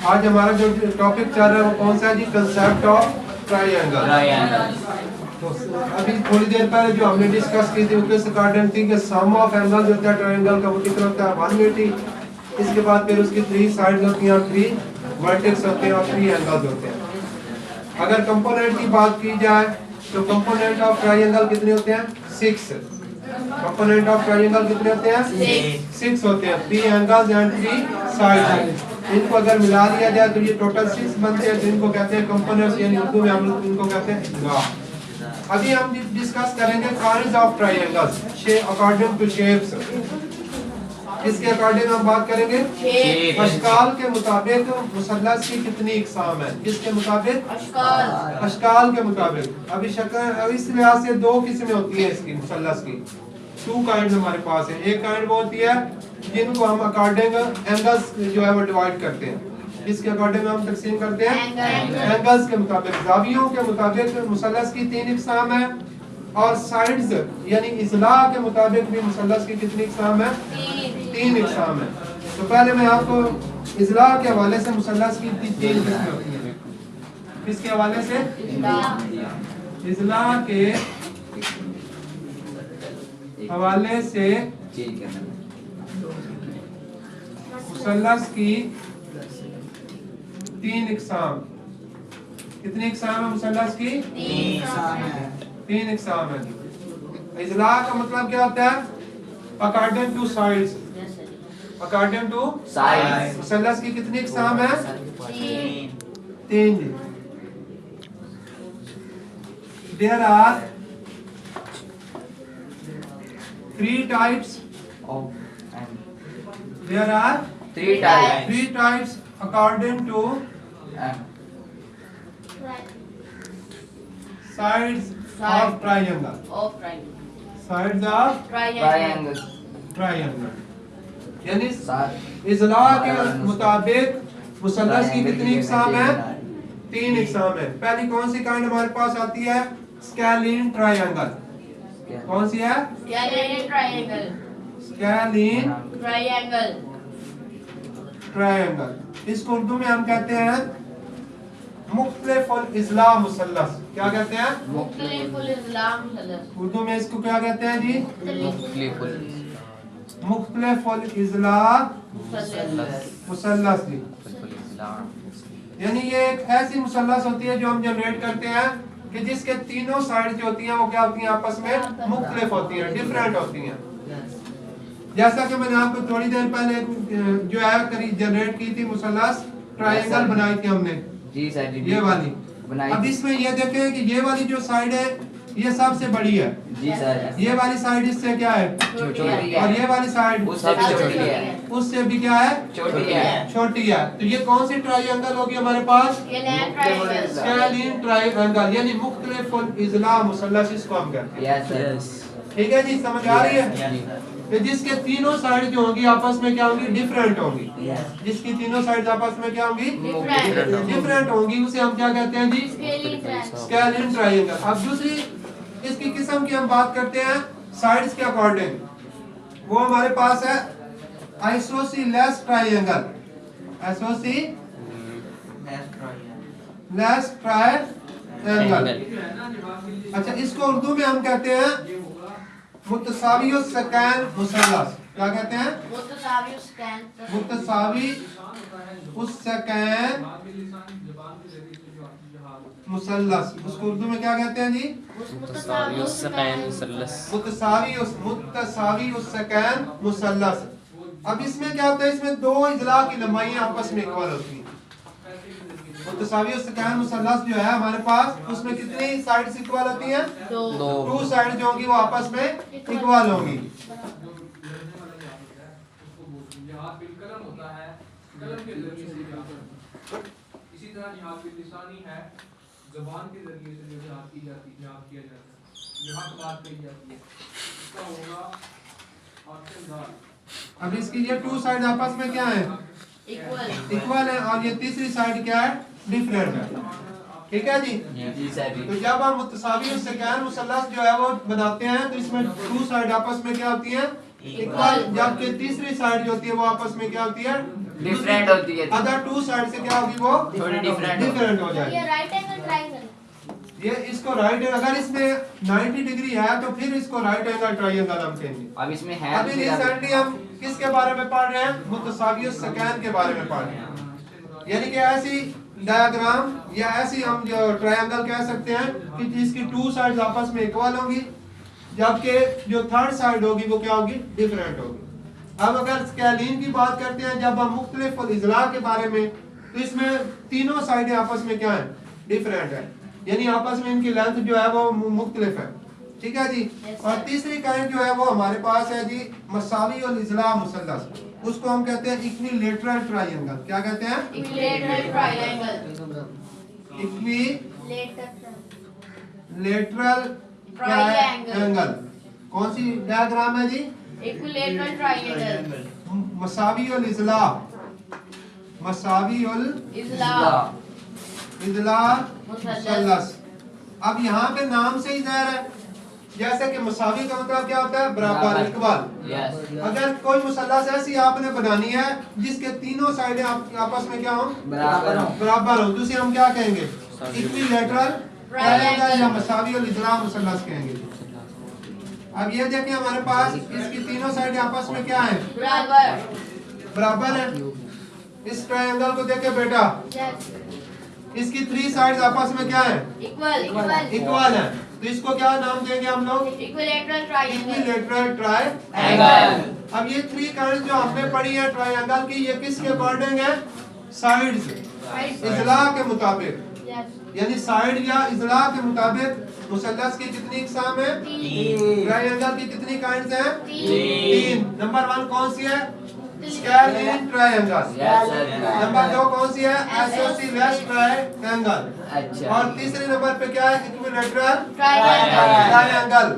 आज हमारा जो टॉपिक चल रहा है वो कौन सा है जी? Concept of triangle. तो अभी थोड़ी देर पहले जो हमने डिस्कस की थी वो किस अकॉर्डिंग थी कि सम ऑफ एंगल जो होता है ट्रायंगल का वो कितना होता है? 180। इसके बाद फिर उसकी 3 साइड्स होती हैं और 3 वर्टेक्स होते हैं और 3 एंगल्स होते हैं। अगर कंपोनेंट की बात की जाए तो कंपोनेंट ऑफ ट्रायंगल कितने होते हैं? 6। कंपोनेंट ऑफ ट्रायंगल कितने होते हैं? 6 होते हैं। 3 एंगल्स एंड 3 साइड्स। इनको अगर मिला दिया जाए तो ये टोटल 6 बनते हैं। तो इनको कहते हैं कंपोनेंट्स, यानी उर्दू में हम लोग इनको कहते हैं ग्राफ। अभी हम डिस्कस करेंगे kinds of triangles according to shapes. इसके अकॉर्डिंग हम बात करेंगे अशकाल के मुताबिक मुसल्लस की कितनी इकसाम है। किसके मुताबिक? अशकाल के मुताबिक। अभी शक्ल अब इस लिहाज से 2 किस्में होती है इसकी मुसल्लस की। 2 काइंड हमारे पास है। एक काइंड वो होती है जिनको हम अकॉर्डिंग एंगल्स जो है वो डिवाइड करते हैं। इसके अकॉर्डिंग हम तकसीम करते हैं एंगल्स के मुताबिक। जावियों के मुताबिक मुसल्लस की 3 इकसाम है और साइड्स यानी इज़ला के मुताबिक भी मुसल्लस की कितनी इकसाम है? 3 इकसाम है। तो पहले मैं आपको इज़ला के हवाले से मुसल्लस की 3 किस्में होती हैं। किसके हवाले से? इज़ला के हवाले से मुसल्लस की 3 इकसाम। कितनी इकसाम है मुसल्लस की? 3 इकसाम है। इज़ला का मतलब क्या होता है? According to sides. According to sides मुसल्लस की कितनी इकसाम है? 3। There are 3 types of there are 3 types according to sides of triangle. Sides of triangle यानी इज़ला के मुताबिक मुसल्लस की कितनी इकसाम है? 3 इकसाम है। पहली कौन सी काइंड हमारे पास आती है? Scalene triangle. कौन सी है? Scalene triangle. इसको उर्दू में हम कहते हैं मुख्तलिफुल इज़ला मुसल्लस। क्या कहते हैं? उर्दू में इसको क्या कहते हैं जी? मुख्तलिफुल इज़ला मुसल्लस जी। यानी ये एक ऐसी मुसल्लस होती है जो हम जनरेट करते हैं कि जिसके तीनों साइड जो होती हैं वो क्या होती हैं? आपस में मुख्तलिफ होती हैं, डिफरेंट होती हैं। जैसा कि मैंने आपको थोड़ी देर पहले जो है करीब जनरेट की थी मुसल्लस ट्रायंगल बनाई थी हमने जी सर जी, ये वाली बनाई। अब इसमें ये देखें कि ये वाली जो साइड है ये सबसे बड़ी है जी सर। ये वाली साइड इससे क्या है? छोटी है। और ये वाली साइड उससे भी छोटी है। उससे भी क्या है? छोटी है। छोटी है। तो ये कौन सी ट्रायंगल होगी हमारे पास? स्केलीन ट्रायंगल यानी मुख्तलिफुल इज़ला मुसल्लस इसको हम कहते हैं। ठीक है जी, समझ आ रही है? तो जिसके तीनों साइड जो होंगी आपस में क्या होंगी? डिफरेंट होंगी। जिसकी तीनों साइड आपस में क्या होंगी? डिफरेंट होंगी। उसे हम क्या कहते हैं जी? Scalene triangle. अब दूसरी इसकी किस्म की हम बात करते हैं साइड्स के अकॉर्डिंग। वो हमारे पास है आइसोसीलेस ट्रायंगल। आइसोसीलेस ट्रायंगल। अच्छा, इसको उर्दू में हम कहते हैं मुतसावी सकैन मुसल्लस। क्या कहते हैं? मुतसावी सकैन मुसल्लस। उसको उर्दू में क्या कहते हैं जी? मुतसावी सकैन मुसल्लस। अब इसमें क्या होता है? इसमें 2 इज़ला की लंबाइयां आपस में इक्वल होती हैं। मुतसावी सकैन मुसल्लस जो है हमारे पास उसमें कितनी साइड्स इक्वल होती हैं? 2 साइड जो होंगी वो आपस में इक्वल होंगी। इसी तरह जिहाद बिलिसानी है, ज़बान के जरिए से जो जिहाद किया जाता है, जिहाद बात कही जाती है, इसका होगा ऑप्शन। अब इसकी ये 2 साइड आपस में क्या है? इक्वल है। और ये तीसरी साइड क्या है? डिफरेंट है। ठीक है जी? तो जब हम मुतसावी सकैन मुसल्लस जो है वो बनाते हैं तो इसमें 2 साइड आपस में क्या होती है? इक्वल। जबकि तीसरी साइड जो होती है वो आपस में क्या होती है? डिफरेंट होती है, अदर टू साइड से क्या होगी वो थोड़ी डिफरेंट हो जाएगी। ये राइट एंगल ट्रायंगल, ये इसको राइट, अगर इसमें 90 डिग्री है तो फिर इसको राइट एंगल ट्रायंगल हम कहेंगे। अब इसमें है अभी रिसेंटली हम किसके बारे में पढ़ रहे हैं? मुतसावी सकैन के बारे में पढ़ रहे हैं। यानी कि ऐसी डायग्राम या ऐसी हम जो ट्रायंगल कह सकते हैं कि जिसकी टू साइड्स आपस में इक्वल होंगी, जबकि जो थर्ड साइड होगी वो क्या होगी? डिफरेंट होगी। अब अगर स्केलिन की बात करते हैं, जब हम मुख्तलिफ इजला के बारे में, तो इसमें तीनों साइडें आपस में क्या है? डिफरेंट है, यानी आपस में इनकी लेंथ जो है वो मुख्तलिफ है। ठीक है जी। और तीसरी काइंड जो है वो हमारे पास है जी मसावी और इजला मुसल्लस, उसको हम कहते हैं इक्विलेटरल ट्रायंगल। क्या कहते हैं? Equilateral triangle, equilateral triangle. कौन सी डायग्राम है जी? इक्विलेटरल ट्रायंगल, मसावी और इजला, मसावी और इजला इजला मुसल्लस। अब यहाँ पे नाम से ही जाहिर है, जैसे कि मसावी का मतलब क्या होता है? बराबर, इक्वल। अगर कोई मुसल्लस ऐसी आपने बनानी है जिसके तीनों साइडें आपस में क्या हो? बराबर हो, तो उसे हम क्या कहेंगे? इक्विलेटरल ट्रायंगल या मसावी और इजला मुसल्लस कहेंगे। अब ये देखिए हमारे पास इसकी तीनों साइडें आपस में क्या है? बराबर है। इस ट्रायंगल को देखे बेटा, इसकी थ्री साइड्स आपस में क्या है? इक्वल है, तो इसको क्या नाम देंगे हम लोग? Equilateral triangle. Equilateral triangle. अब ये थ्री काइंड्स जो हमने पढ़ी है ट्रायंगल की, ये किसके अकॉर्डिंग है? साइड से, इजला के मुताबिक, यानी साइड या इजला के मुताबिक मुसल्लस की कितनी इकसाम है? ट्रायंगल की कितनी काइंड्स हैं? तीन। नंबर 1 कौन सी है? Scalene triangle. नंबर 2 कौन सी है? Isosceles triangle. अच्छा। और तीसरे नंबर पे क्या है? Equilateral triangle. ट्रायंगल।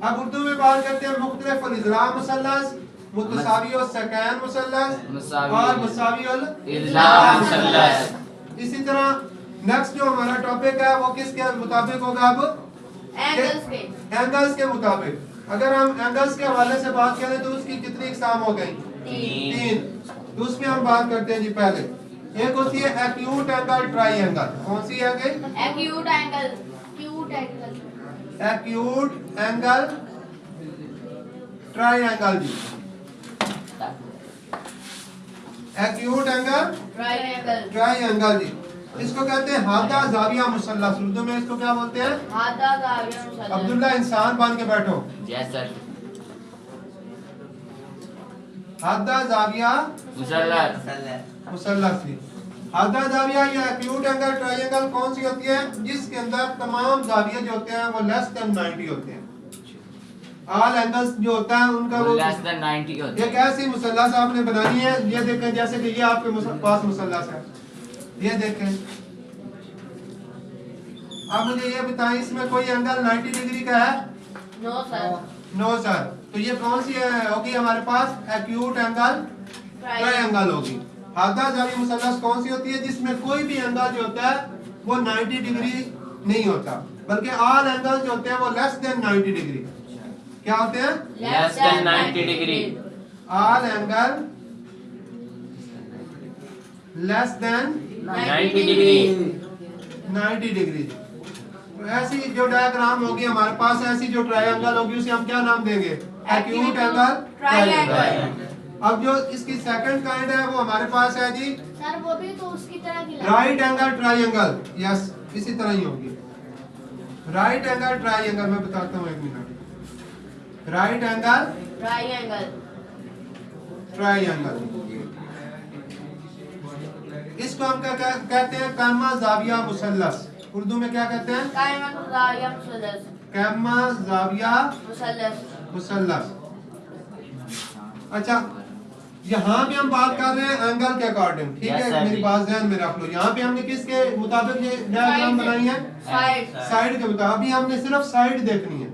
अब उर्दू में बात करते हैं मुख्तलिफ इजला मुसल्लस, मुतसावी और सकैन मुसल्लस और मुसावी और इजला मुसल्लस। इसी तरह नेक्स्ट जो हमारा टॉपिक है वो किसके मुताबिक होगा? अब एंगल्स के मुताबिक। अगर हम एंगल्स के हवाले से बात करें तो उसकी कितनी इकसाम हो गई? तीन। तो उसमें हम बात करते हैं जी। पहले एक होती है एक्यूट एंगल ट्रायंगल। कौन सी है? Acute angle, acute angle triangle जी। एक्यूट एंगल ट्रायंगल जी, इसको कहते हैं हादा जाविया मुसल्लस। उर्दू में इसको क्या बोलते हैं? हादा जाविया मुसल्लस। अब्दुल्ला इंसान बन के बैठो। Yes sir. हादा जाविया मुसल्लस। मुसल्लस जी। हादा जाविया या एक्यूट एंगल ट्रायंगल कौन सी होती है? जिसके अंदर तमाम जाविये जो होते हैं वो लेस देन 90 होते हैं। ऑल एंगल्स जो होता है उनका वो लेस देन 90 होते हैं। एक ऐसी मुसल्लस आपने बनानी है, ये देखें, जैसे कि ये आपके पास मुसल्लस है, ये देखें। अब मुझे ये बताएं, इसमें कोई एंगल 90 डिग्री का है? No sir. No sir. तो ये कौन सी होगी हमारे पास? एक्यूट एंगल ट्रायंगल होगी। हादा जावी मुसल्लस कौन सी होती है? जिसमें कोई भी एंगल जो होता है वो 90 डिग्री नहीं होता, बल्कि ऑल एंगल जो होते हैं वो लेस देन 90 डिग्री। क्या होते हैं? Less than 90 degree. All angle less than 90 degree. 90 degree. तो ऐसी जो डायग्राम होगी हमारे पास, ऐसी जो ट्रायंगल होगी उसे हम क्या नाम देंगे? Acute angle triangle. अब जो इसकी सेकंड काइंड है वो हमारे पास है जी सर, वो भी तो उसकी तरह की राइट एंगल ट्रायंगल। यस, इसी तरह ही होगी राइट एंगल ट्रायंगल। मैं बताता हूँ, एक मिनट। राइट एंगल ट्रायंगल, इसको हम क्या कहते हैं? कायमा जाविया मुसल्लस। उर्दू में क्या कहते हैं? कायमा जाविया मुसल्लस। कायमा जाविया मुसल्लस। मुसल्लस। अच्छा, यहाँ पे हम बात कर रहे हैं एंगल के अकॉर्डिंग, ठीक Yes, है? sir, मेरी जी। बात ध्यान में रख लो। यहाँ पे हमने किसके मुताबिक ये डायग्राम बनाई है? साइड। साइड के मुताबिक। अभी हमने सिर्फ साइड देखनी है।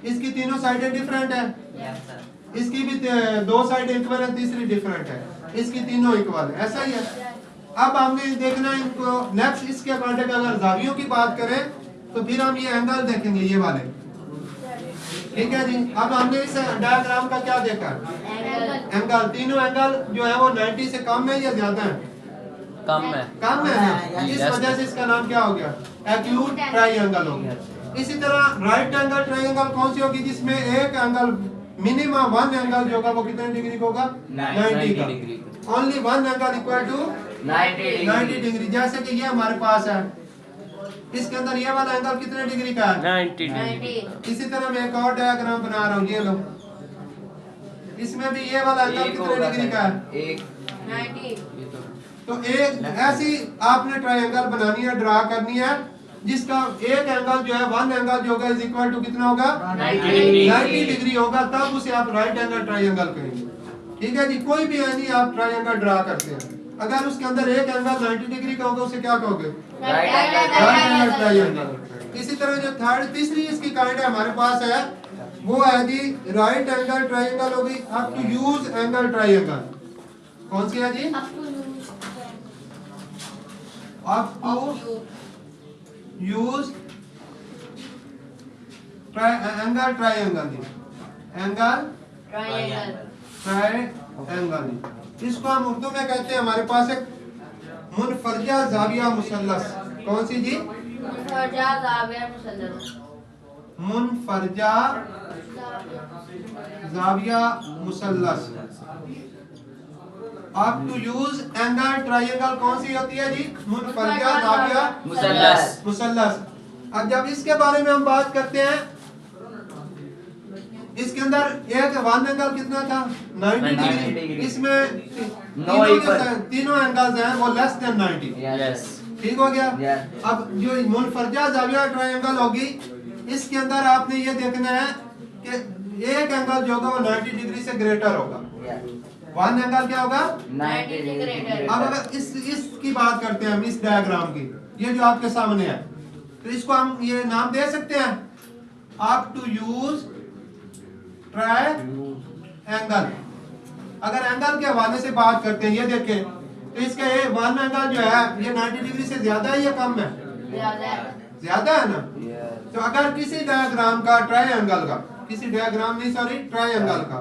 इसकी तीनों साइडें डिफरेंट है, इसकी भी दो साइड इक्वल है, तीसरी डिफरेंट है, इसकी तीनों इक्वल है, ऐसा ही है। अब हमने देखना है इनको नेक्स्ट, इसके अकॉर्डिंग अगर जावियों की बात करें तो फिर हम ये एंगल देखेंगे, ये वाले, ठीक है जी। अब हमने इस डायग्राम का क्या देखा? एंगल, तीनों एंगल जो है वो 90 से कम है या ज्यादा है? कम है। कम है ना, इस वजह से इसका नाम क्या हो गया? एक्यूट ट्रायंगल हो गया। इसी तरह राइट एंगल ट्रायंगल कौन सी होगी? जिसमें एक एंगल मिनिमम वन एंगल जो होगा वो कितने डिग्री का होगा? 90 का। Only one angle equal to 90 degree. जैसे कि ये हमारे पास है, इसके अंदर ये वाला एंगल कितने डिग्री का है? 90 डिग्री। इसी तरह मैं एक और डायग्राम बना रहा हूँ, ये लो, इसमें भी ये वाला एंगल कितने डिग्री का है? 90। तो एक ऐसी आपने ट्रायंगल बनानी है, ड्रा करनी है, जिसका एक एंगल जो है वन एंगल जो होगा इज इक्वल टू कितना होगा? 90 डिग्री होगा, तब उसे आप राइट एंगल ट्रायंगल कहेंगे। ठीक है जी। कोई भी यानी आप ट्रायंगल ड्रा करते हैं, अगर उसके अंदर एक एंगल 90 डिग्री का होगा उसे क्या कहोगे? Right angle triangle. इसी तरह जो तीसरी इसकी काइंड है हमारे पास है, वो है जी राइट एंगल ट्रायंगल होगी। अब टू यूज एंगल ट्रायंगल कौन सी है जी? अब टू यूज एंगल ट्रायंगल जी, एंगल ट्रायंगल। इसको हम उर्दू में कहते हैं, हमारे पास एक मुनफरजा जाविया मुसल्लस। कौन सी जी? मुनफरजा जाविया मुसल्लस। मुनफरजा जाविया मुसल्लस। अब टू यूज एंगल ट्रायंगल कौन सी होती है जी? मुनफरजा जाविया मुसल्लस। अब जब इसके बारे में हम बात करते हैं, इसके अंदर एक वन एंगल कितना था? 90 डिग्री। इसमें तीनों एंगल्स हैं वो लेस देन 90। ठीक हो गया। अब जो मुनफरजा जाविया ट्रायंगल होगी, इसके अंदर आपने ये देखना है कि एक एंगल जो होगा वो 90 डिग्री से ग्रेटर होगा। वन एंगल क्या होगा? 90 से ग्रेटर। अब अगर इसकी बात करते हैं हम, इस डायग्राम की, ये जो आपके सामने है, तो इसको हम ये नाम दे सकते हैं, आप टू यूज ट्रायंगल। अगर एंगल के हवाले से बात करते हैं, ये देखें, तो इसका ये वन एंगल जो है ये 90 डिग्री से ज्यादा है या कम है? ज्यादा है ना। तो अगर किसी डायग्राम का ट्रायंगल का, किसी डायग्राम नहीं सॉरी ट्रायंगल का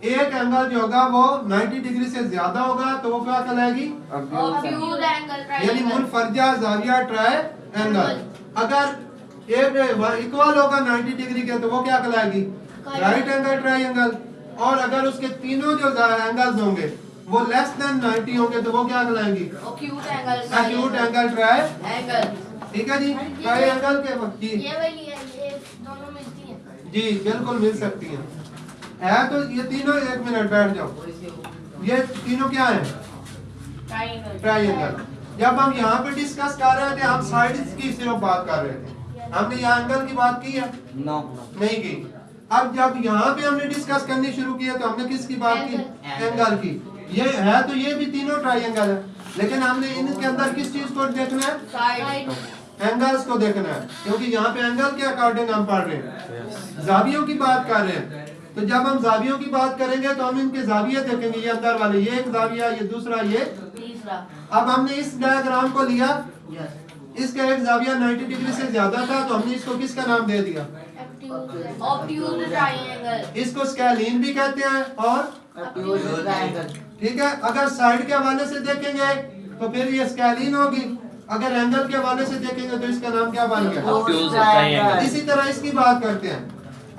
एक एंगल जो होगा वो 90 डिग्री से ज्यादा होगा तो वो क्या कहलाएगी? यानी मुनफरजा जाविया ट्रायंगल। अगर एक इक्वल होगा 90 डिग्री के तो वो क्या कहलाएगी? Right angle triangle. और अगर उसके तीनों जो एंगल्स होंगे वो लेस देन 90 होंगे तो वो क्या कहलाएंगी? Acute angle triangle. ठीक है जी। ट्रायंगल के वक्त ये वाली है, ये दोनों मिलती हैं। जी बिल्कुल मिल सकती हैं। तो ये तीनों, एक मिनट बैठ जाओ, ये तीनों क्या है? ट्रायंगल। जब हम यहाँ पे डिस्कस कर रहे थे, हम साइड्स की सिर्फ बात कर रहे थे, हमने यहाँ एंगल की बात की है? नहीं की। अब जब यहाँ पे हमने डिस्कस करनी शुरू किया तो हमने किसकी बात की? एंगल की। ये है तो ये भी तीनों ट्रायंगल है, लेकिन हमने इनके अंदर किस चीज को देखना है? एंगल्स को देखना है, क्योंकि यहाँ पे एंगल के अकॉर्डिंग हम पढ़ रहे हैं, जावियों की बात कर रहे हैं। तो जब हम जावियों की बात करेंगे तो हम इनके जाविये देखेंगे, ये अंदर वाले, ये एक जाविया, ये दूसरा, ये तीसरा। अब हमने इस डायग्राम को लिया, इसका एक जाविया 90 डिग्री से ज्यादा था, तो हमने इसको किसका नाम दे दिया? Obtuse triangle. इसको स्केलीन भी कहते हैं। और ठीक है, अगर साइड के हवाले से देखेंगे तो फिर ये स्केलीन होगी, अगर एंगल के हवाले से देखेंगे तो इसका नाम क्या बन गया? इसी तरह इसकी बात करते हैं,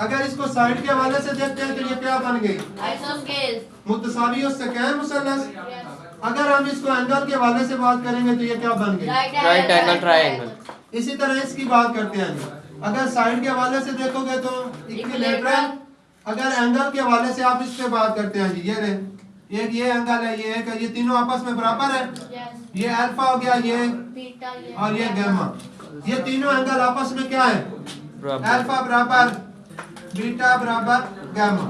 अगर इसको साइड के हवाले से देखते हैं तो ये क्या बन गई? आइसोस्केल। मुतसावी सकैन मुसल्लस। अगर हम इसको एंगल के हवाले से बात करेंगे तो ये क्या बन गई? Right angle triangle. इसी तरह इसकी बात करते हैं, अगर साइड के हवाले से देखोगे तो इक्विलैटरल। अगर एंगल के हवाले से आप इस पे बात करते हैं जी, ये रहे, एक ये एंगल है, ये एक है, ये तीनों आपस में बराबर है, ये अल्फा हो गया, ये और ये गामा, ये तीनों एंगल आपस में क्या है? अल्फा बराबर बीटा बराबर गामा।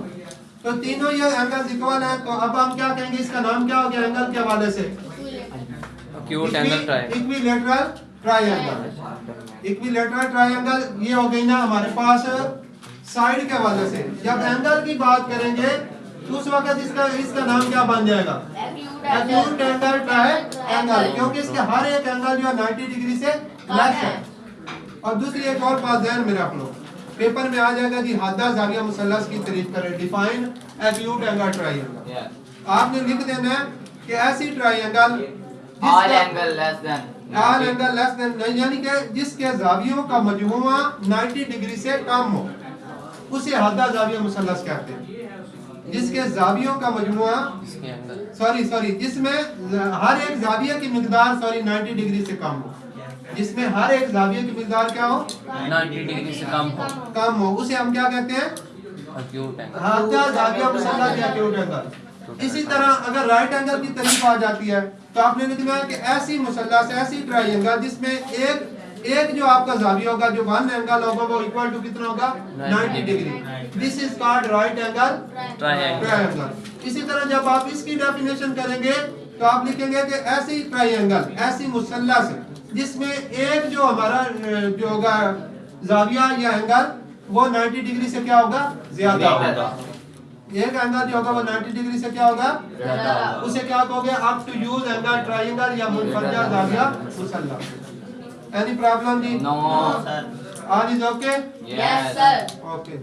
तो तीनों ये एंगल्स इक्वल हैं, तो अब हम क्या कहेंगे? इसका नाम क्या हो गया एंगल के हवाले से? Equilateral triangle. इक्विलैटरल ट्रायंगल ये हो गई ना हमारे पास साइड के हवाले से। जब एंगल की बात करेंगे तो उस वक्त इसका नाम क्या बन जाएगा? एक्यूट एंगल ट्रायंगल, क्योंकि इसके हर एक एंगल जो है 90 डिग्री से लेस है। और दूसरी एक और बात ध्यान में रख लो, पेपर में आ जाएगा जी हादा जाविया मुसल्लस की तारीफ करें, डिफाइन एक्यूट एंगल ट्रायंगल। आपने लिख देना है कि ऐसी triangle all angle less than यानी कि जिसके जावियों का मजमुआ 90 डिग्री से कम हो, उसे हादा जाविया मुसल्लस कहते हैं। जिसके जावियों का मजमुआ जिसमें हर एक जाविया की मिकदार 90 डिग्री से कम हो, जिसमें हर एक जाविया की मिकदार क्या हो 90 डिग्री से कम हो, उसे हम क्या कहते हैं एक्यूट एंगल। हादा जाविया मुसल्लस या एक्यूट एंगल। इसी तरह अगर राइट एंगल की तारीफ आ जाती है तो आपने लिखना है कि ऐसी मुसल्लस ऐसी ट्रायंगल जिसमें एक जो आपका जाविया होगा, जो वन एंगल होगा वो इक्वल टू कितना होगा 90 degree. This is called right angle triangle. इसी तरह जब आप इसकी डेफिनेशन करेंगे तो आप लिखेंगे कि ऐसी ट्रायंगल ऐसी मुसल्लस जिसमें एक जो हमारा जो होगा जाविया या एंगल वो 90 डिग्री से क्या होगा ज्यादा होगा। एक एंगल जो होगा वो 90 डिग्री से क्या होगा उसे क्या कहोगे आप टू यूज एंगल ट्रायंगल या मुनफरजा जाविया मुसल्लस। एनी प्रॉब्लम जी? No sir. All is okay? Yes, sir. Okay